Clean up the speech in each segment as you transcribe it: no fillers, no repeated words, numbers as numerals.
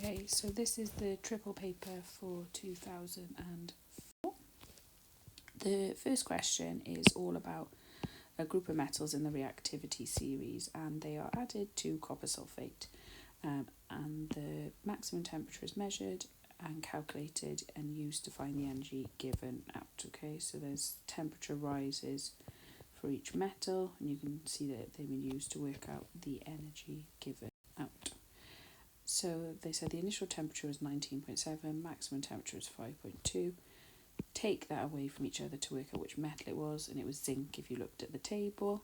Okay, so this is the triple paper for 2004. The first question is all about a group of metals in the reactivity series, and they are added to copper sulfate, and the maximum temperature is measured and calculated and used to find the energy given out. Okay, so there's temperature rises for each metal, and you can see that they've been used to work out the energy given out. So they said the initial temperature was 19.7, maximum temperature is 5.2. Take that away from each other to work out which metal it was, and it was zinc if you looked at the table.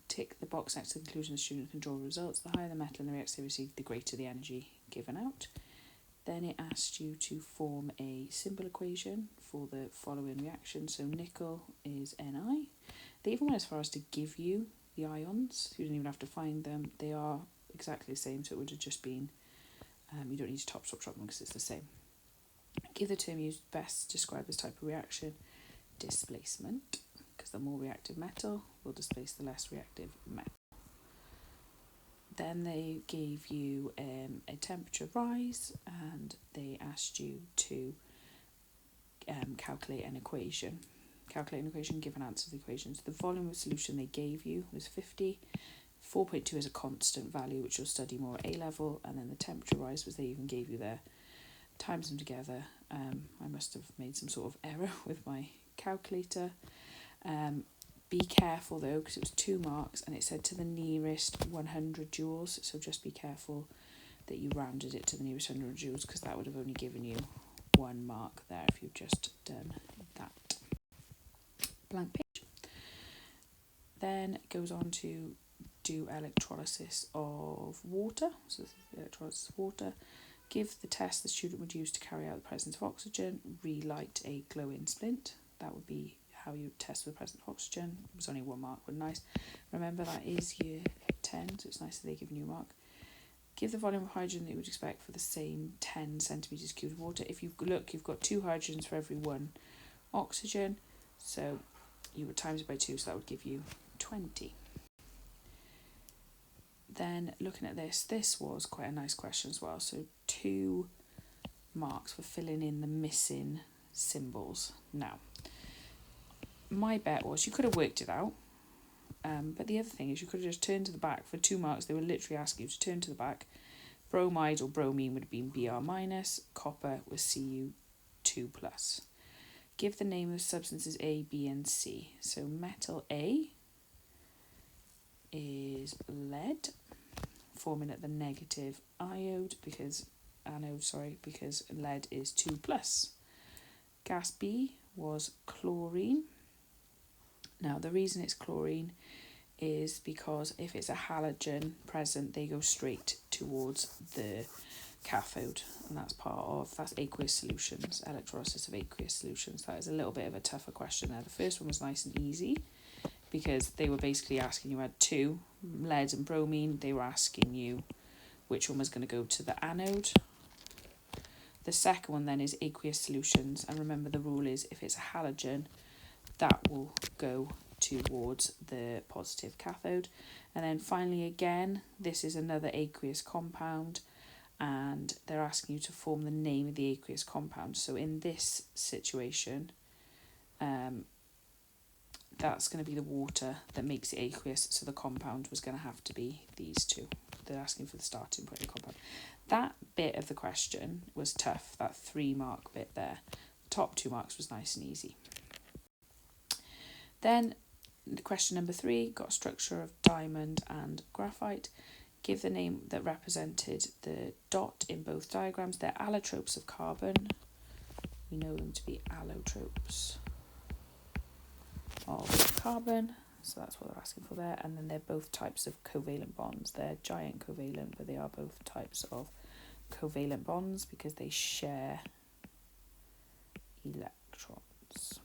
Tick the box next to the conclusion the student can draw results. The higher the metal in the reactivity, the greater the energy given out. Then it asked you to form a symbol equation for the following reaction. So nickel is Ni. They even went as far as to give you the ions. You didn't even have to find them. They are exactly the same, so it would have just been, you don't need to top them because it's the same. Give the term used best to describe this type of reaction. Displacement, because the more reactive metal will displace the less reactive metal. Then they gave you a temperature rise, and they asked you to calculate an equation. Calculate an equation, give an answer to the equation. So the volume of solution they gave you was 50. 4.2 is a constant value, which you'll study more at A-level, and then the temperature rise was they even gave you there. Times them together. I must have made some sort of error with my calculator. Be careful though, because it was 2 marks, and it said to the nearest 100 joules, so just be careful that you rounded it to the nearest 100 joules, because that would have only given you 1 mark there if you've just done that. Blank page. Then it goes on to do electrolysis of water. So this is the electrolysis of water. Give the test the student would use to carry out the presence of oxygen. Relight a glowing splint. That would be how you test for the presence of oxygen. It was only 1 mark, but nice. Remember, that is year 10, so it's nice that they give you a mark. Give the volume of hydrogen that you would expect for the same 10 centimetres cubed of water. If you look, you've got 2 hydrogens for every 1 oxygen, so you would times it by 2, so that would give you 20. Then looking at this was quite a nice question as well. So 2 marks for filling in the missing symbols. Now, my bet was you could have worked it out, but the other thing is you could have just turned to the back. For 2 marks, they were literally asking you to turn to the back. Bromide or bromine would have been Br minus, copper was Cu2 plus. Give the name of substances A, B and C. So metal A is lead, forming at the negative anode because lead is 2 plus. Gas B was chlorine. Now the reason it's chlorine is because if it's a halogen present, they go straight towards the cathode, and that's aqueous solutions, electrolysis of aqueous solutions. That is a little bit of a tougher question there. The first one was nice and easy, because they were basically asking you had 2, lead and bromine. They were asking you which one was going to go to the anode. The second one then is aqueous solutions, and remember the rule is if it's a halogen, that will go towards the positive cathode. And then finally again, this is another aqueous compound, and they're asking you to form the name of the aqueous compound. So in this situation, that's going to be the water that makes it aqueous, so the compound was going to have to be these 2. They're asking for the starting point of the compound. That bit of the question was tough, that 3 mark bit there. The top 2 marks was nice and easy. Then question number 3, got a structure of diamond and graphite. Give the name that represented the dot in both diagrams. They're allotropes of carbon. We know them to be allotropes of carbon, so that's what they're asking for there. And then they're both types of covalent bonds. They're giant covalent, but they are both types of covalent bonds because they share electrons.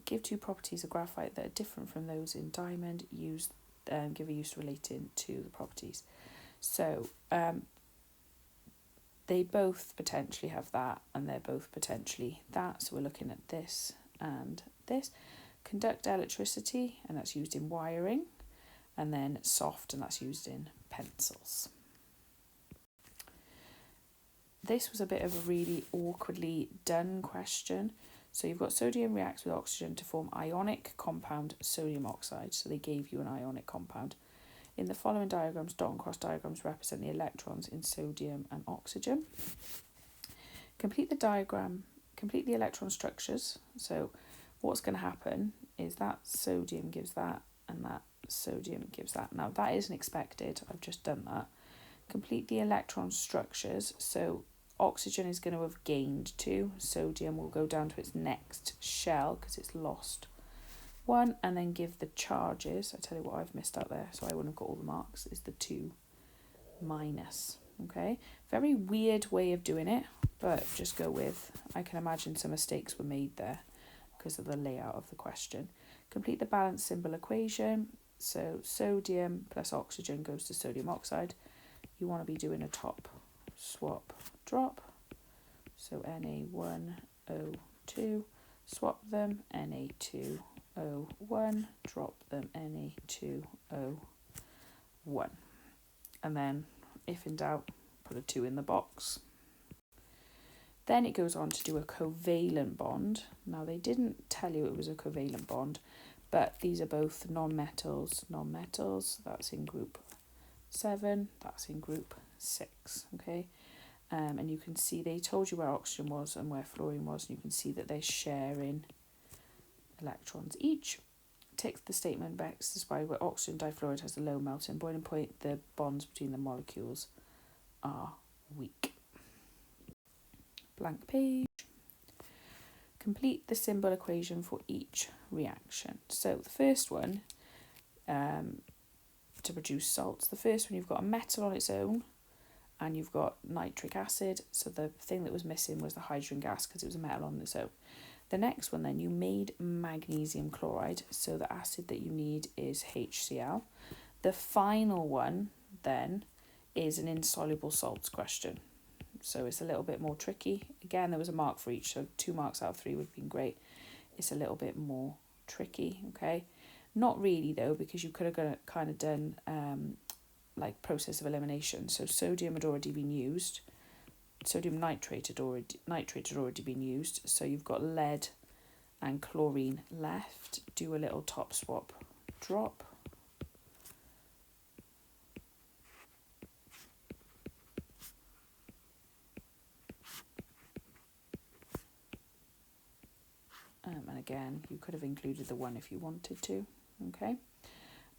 Give 2 properties of graphite that are different from those in diamond. Give a use relating to the properties. So they both potentially have that, and they're both potentially that. So we're looking at this and this. Conduct electricity, and that's used in wiring. and then soft, and that's used in pencils. This was a bit of a really awkwardly done question. So you've got sodium reacts with oxygen to form ionic compound sodium oxide. So they gave you an ionic compound. In the following diagrams, dot and cross diagrams represent the electrons in sodium and oxygen. Complete the diagram, complete the electron structures. So what's going to happen is that sodium gives that, and that sodium gives that. Now that isn't expected, I've just done that. Complete the electron structures. So oxygen is going to have gained 2. Sodium will go down to its next shell because it's lost 1, and then give the charges. I tell you what I've missed out there, so I wouldn't have got all the marks, is the 2 minus. Okay, very weird way of doing it, but just go with, I can imagine some mistakes were made there because of the layout of the question. Complete the balance symbol equation. So sodium plus oxygen goes to sodium oxide. You want to be doing a top swap drop. So Na1O2, swap them, Na2O1, drop them, Na2O1. And then, if in doubt, put a 2 in the box. Then it goes on to do a covalent bond. Now they didn't tell you it was a covalent bond, but these are both non-metals, that's in group 7, that's in group 6, okay? And you can see they told you where oxygen was and where fluorine was, and you can see that they're sharing electrons each. Tick the statement best describe where oxygen difluoride has a low melting boiling point. The bonds between the molecules are weak. Blank page. Complete the symbol equation for each reaction. So the first one, to produce salts, the first one you've got a metal on its own, and you've got nitric acid. So the thing that was missing was the hydrogen gas because it was a metal on its own. The next one then, you made magnesium chloride, so the acid that you need is HCl. The final one then is an insoluble salts question. So it's a little bit more tricky. Again, there was a mark for each, so 2 marks out of 3 would have been great. It's a little bit more tricky, okay? Not really though, because you could have kind of done like process of elimination. So sodium had already been used. Sodium nitrate had already been used. So you've got lead and chlorine left. Do a little top swap drop. And again, you could have included the 1 if you wanted to, okay?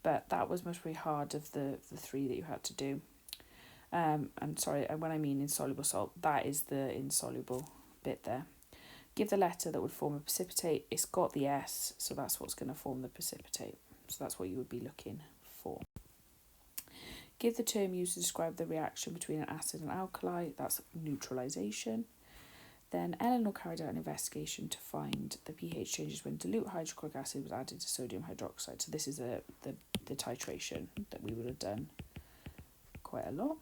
But that was most really hard of the 3 that you had to do. And sorry, when I mean insoluble salt, that is the insoluble bit there. Give the letter that would form a precipitate. It's got the S, so that's what's going to form the precipitate. So that's what you would be looking for. Give the term used to describe the reaction between an acid and alkali. That's neutralization. Then Eleanor carried out an investigation to find the pH changes when dilute hydrochloric acid was added to sodium hydroxide. So this is the titration that we would have done quite a lot.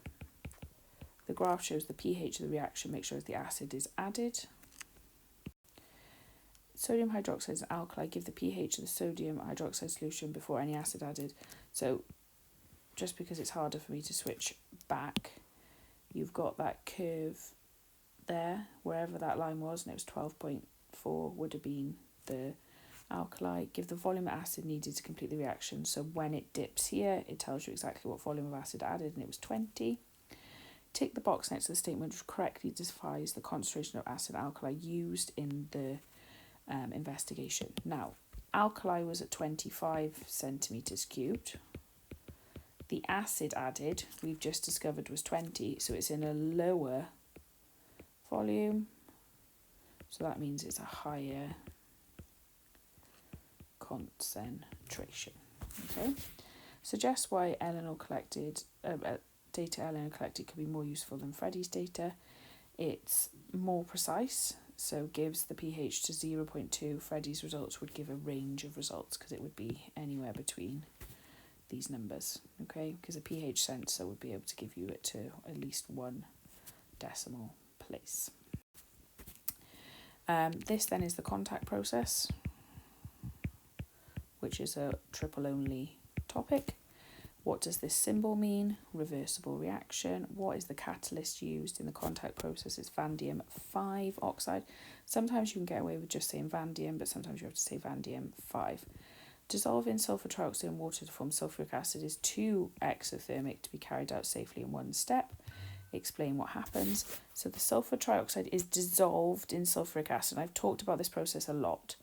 The graph shows the pH of the reaction, make sure the acid is added. Sodium hydroxide is an alkali, give the pH of the sodium hydroxide solution before any acid added. So just because it's harder for me to switch back, you've got that curve there, wherever that line was, and it was 12.4 would have been the alkali. Give the volume of acid needed to complete the reaction. So when it dips here, it tells you exactly what volume of acid added, and it was 20. Tick the box next to the statement which correctly defines the concentration of acid and alkali used in the investigation. Now, alkali was at 25 centimetres cubed. The acid added, we've just discovered, was 20, so it's in a lower volume. So that means it's a higher concentration. Okay. Suggest why Eleanor collected data Eleanor collected could be more useful than Freddie's data. It's more precise, so gives the pH to 0.2. Freddie's results would give a range of results because it would be anywhere between these numbers, okay? Because a pH sensor would be able to give you it to at least 1 decimal place. This then is the contact process, which is a triple only topic. What does this symbol mean? Reversible reaction. What is the catalyst used in the contact process? It's vanadium 5 oxide. Sometimes you can get away with just saying vanadium, but sometimes you have to say vanadium 5. Dissolving sulfur trioxide in water to form sulfuric acid is too exothermic to be carried out safely in one step. Explain what happens. So the sulfur trioxide is dissolved in sulfuric acid. I've talked about this process a lot.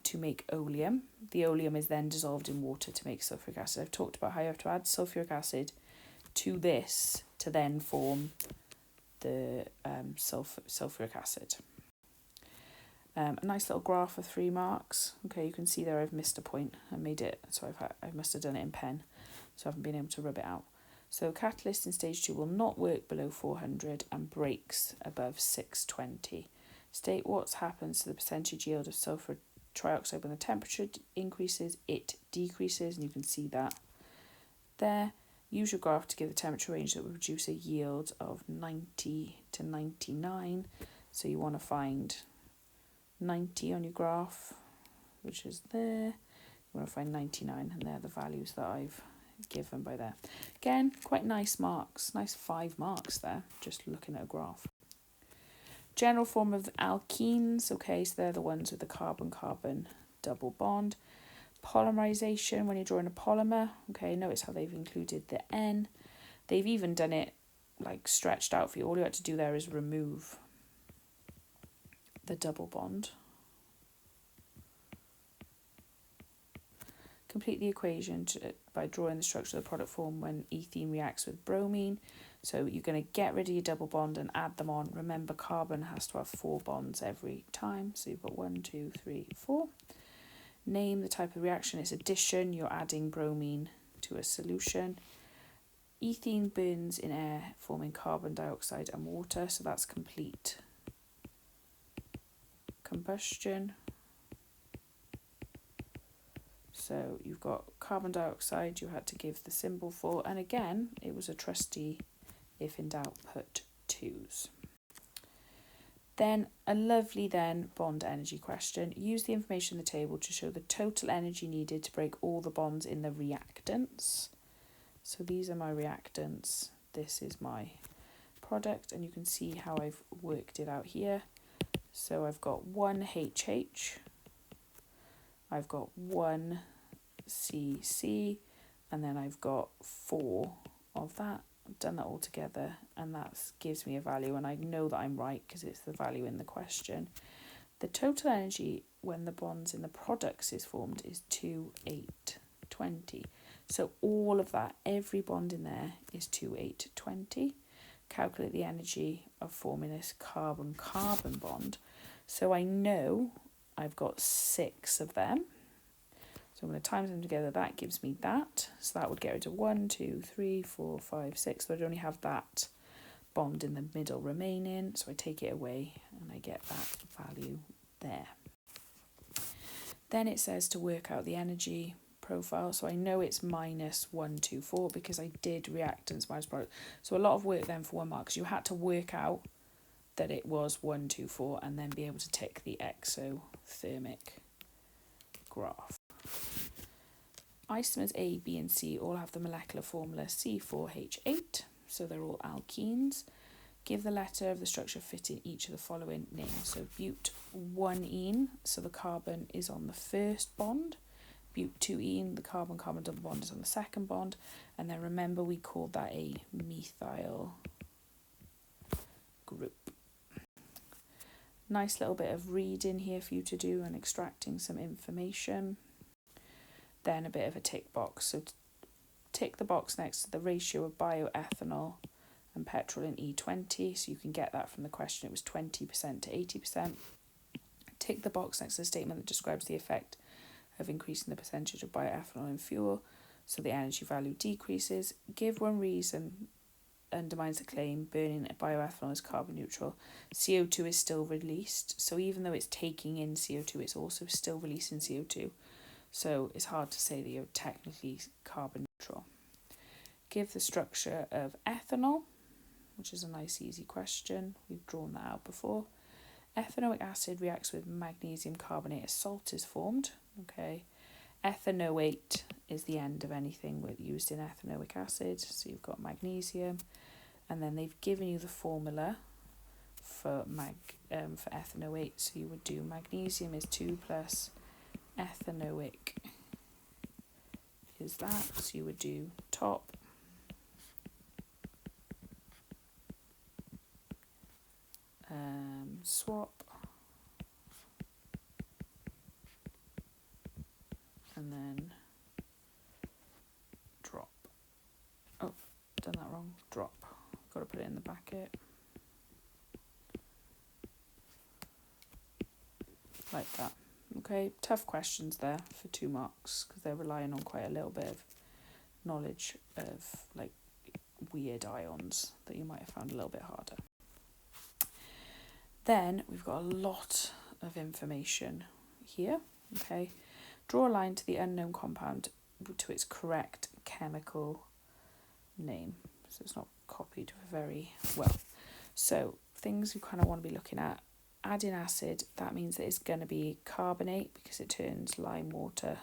To make oleum. The oleum is then dissolved in water to make sulfuric acid. I've talked about how you have to add sulfuric acid to this to then form the sulfuric acid. A nice little graph for 3 marks. Okay, you can see there I've missed a point. I made it, so I must have done it in pen, so I haven't been able to rub it out. So catalyst in stage 2 will not work below 400 and breaks above 620. State what happens to the percentage yield of sulfur trioxide when the temperature increases. It decreases, and you can see that there. Use your graph to give the temperature range that would produce a yield of 90 to 99. So you want to find 90 on your graph, which is there. You want to find 99, and they're the values that I've given by there. Again, quite nice marks, nice 5 marks there, just looking at a graph. General form of alkenes, okay, so they're the ones with the carbon-carbon double bond. Polymerization, when you're drawing a polymer, okay, notice how they've included the N. They've even done it like stretched out for you. All you had to do there is remove the double bond. Complete the equation by drawing the structure of the product form when ethene reacts with bromine. So you're going to get rid of your double bond and add them on. Remember, carbon has to have 4 bonds every time. So you've got 1, 2, 3, 4. Name the type of reaction. It's addition. You're adding bromine to a solution. Ethene burns in air, forming carbon dioxide and water. So that's complete combustion. So you've got carbon dioxide you had to give the symbol for. And again, it was a trusty, if in doubt, put 2s. Then a lovely bond energy question. Use the information in the table to show the total energy needed to break all the bonds in the reactants. So these are my reactants. This is my product, and you can see how I've worked it out here. So I've got 1 HH. I've got 1 CC, and then I've got 4 of that. I've done that all together, and that gives me a value, and I know that I'm right because it's the value in the question. The total energy when the bonds in the products is formed is 2820. So all of that, every bond in there is 2820. Calculate the energy of forming this carbon-carbon bond. So I know I've got 6 of them. So I'm going to times them together. That gives me that. So that would get rid of 1, 2, 3, 4, 5, 6. So I'd only have that bond in the middle remaining. So I take it away and I get that value there. Then it says to work out the energy profile. So I know it's minus 124 because I did reactants minus product. So a lot of work then for 1 mark because you had to work out that it was 124 and then be able to tick the exothermic graph. Isomers A, B and C all have the molecular formula C4H8, so they're all alkenes. Give the letter of the structure fitting each of the following names. So but-1-ene, so the carbon is on the first bond. But-2-ene, the carbon-carbon double bond is on the second bond. And then remember we called that a methyl group. Nice little bit of reading here for you to do and extracting some information. Then a bit of a tick box. So tick the box next to the ratio of bioethanol and petrol in E20. So you can get that from the question. It was 20% to 80%. Tick the box next to the statement that describes the effect of increasing the percentage of bioethanol in fuel. So the energy value decreases. Give one reason undermines the claim burning bioethanol is carbon neutral. CO2 is still released. So even though it's taking in CO2, it's also still releasing CO2. So it's hard to say that you're technically carbon neutral. Give the structure of ethanol, which is a nice easy question. We've drawn that out before. Ethanoic acid reacts with magnesium carbonate. A salt is formed. Okay. Ethanoate is the end of anything used in ethanoic acid. So you've got magnesium, and then they've given you the formula for ethanoate. So you would do magnesium is 2 plus ethanoic is that. So you would do top swap, and then drop. Oh, done that wrong. Drop. Got to put it in the bracket. Like that. Okay, tough questions there for 2 marks because they're relying on quite a little bit of knowledge of like weird ions that you might have found a little bit harder. Then we've got a lot of information here. Okay, draw a line to the unknown compound to its correct chemical name. So it's not copied very well. So things you kind of want to be looking at. Adding acid, that means that it's going to be carbonate because it turns lime water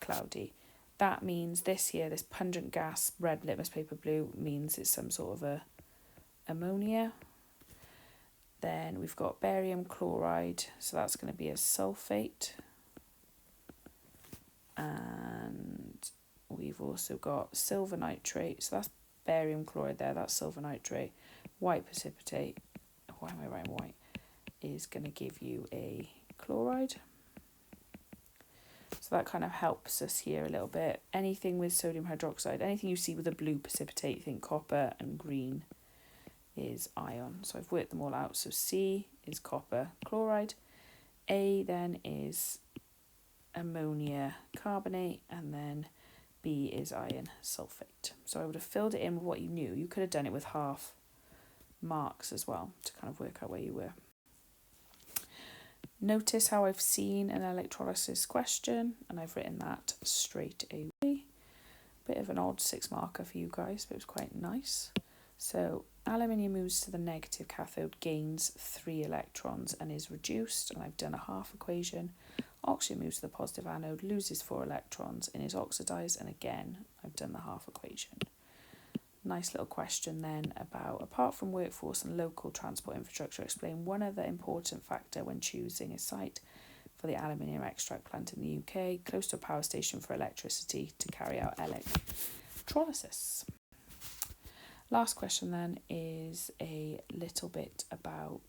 cloudy. That means this here, this pungent gas, red litmus paper blue, means it's some sort of a ammonia. Then we've got barium chloride, so that's going to be a sulfate. And we've also got silver nitrate, so that's barium chloride there, that's silver nitrate. White precipitate, why am I writing white, is going to give you a chloride. So that kind of helps us here a little bit. Anything with sodium hydroxide, anything you see with a blue precipitate, think copper, and green is ion. So I've worked them all out. So C is copper chloride, A then is ammonia carbonate, and then B is iron sulfate. So I would have filled it in with what you knew. You could have done it with half marks as well to kind of work out where you were. Notice how I've seen an electrolysis question and I've written that straight away. Bit of an odd 6 marker for you guys, but it was quite nice. So aluminium moves to the negative cathode, gains 3 electrons and is reduced, and I've done a half equation. Oxygen moves to the positive anode, loses 4 electrons and is oxidized, and again I've done the half equation. Nice little question then about, apart from workforce and local transport infrastructure, explain one other important factor when choosing a site for the aluminium extract plant in the UK, close to a power station for electricity to carry out electrolysis. Last question then is a little bit about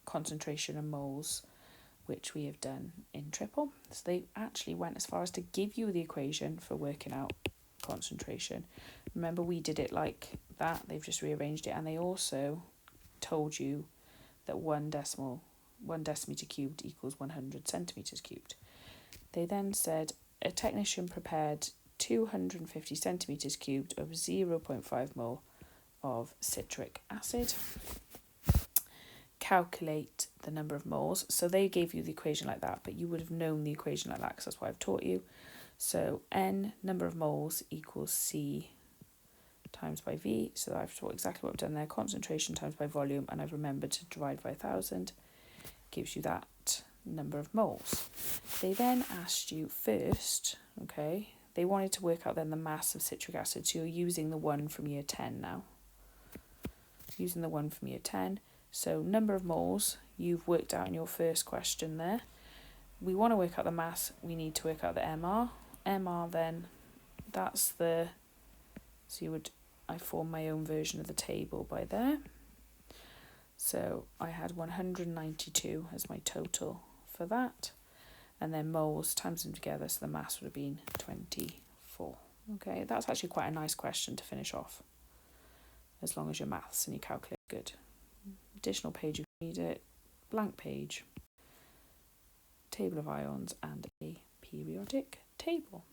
concentration and moles, which we have done in triple. So they actually went as far as to give you the equation for working out concentration. Remember, we did it like that. They've just rearranged it, and they also told you that 1 decimeter cubed equals 100 centimeters cubed. They then said a technician prepared 250 centimeters cubed of 0.5 mole of citric acid. Calculate the number of moles. So they gave you the equation like that, but you would have known the equation like that because that's what I've taught you. So N number of moles equals C times by V. So I've taught exactly what I've done there. Concentration times by volume, and I've remembered to divide by 1,000. Gives you that number of moles. They then asked you first, okay, they wanted to work out then the mass of citric acid. So you're using the one from year 10 now. Using the one from year 10. So number of moles, you've worked out in your first question there. We want to work out the mass, we need to work out the MR. MR then, that's the, so I form my own version of the table by there. So I had 192 as my total for that. And then moles, times them together, so the mass would have been 24. Okay, that's actually quite a nice question to finish off, as long as your maths and your calculate good. Additional page, you can read it, blank page, table of ions and a periodic table.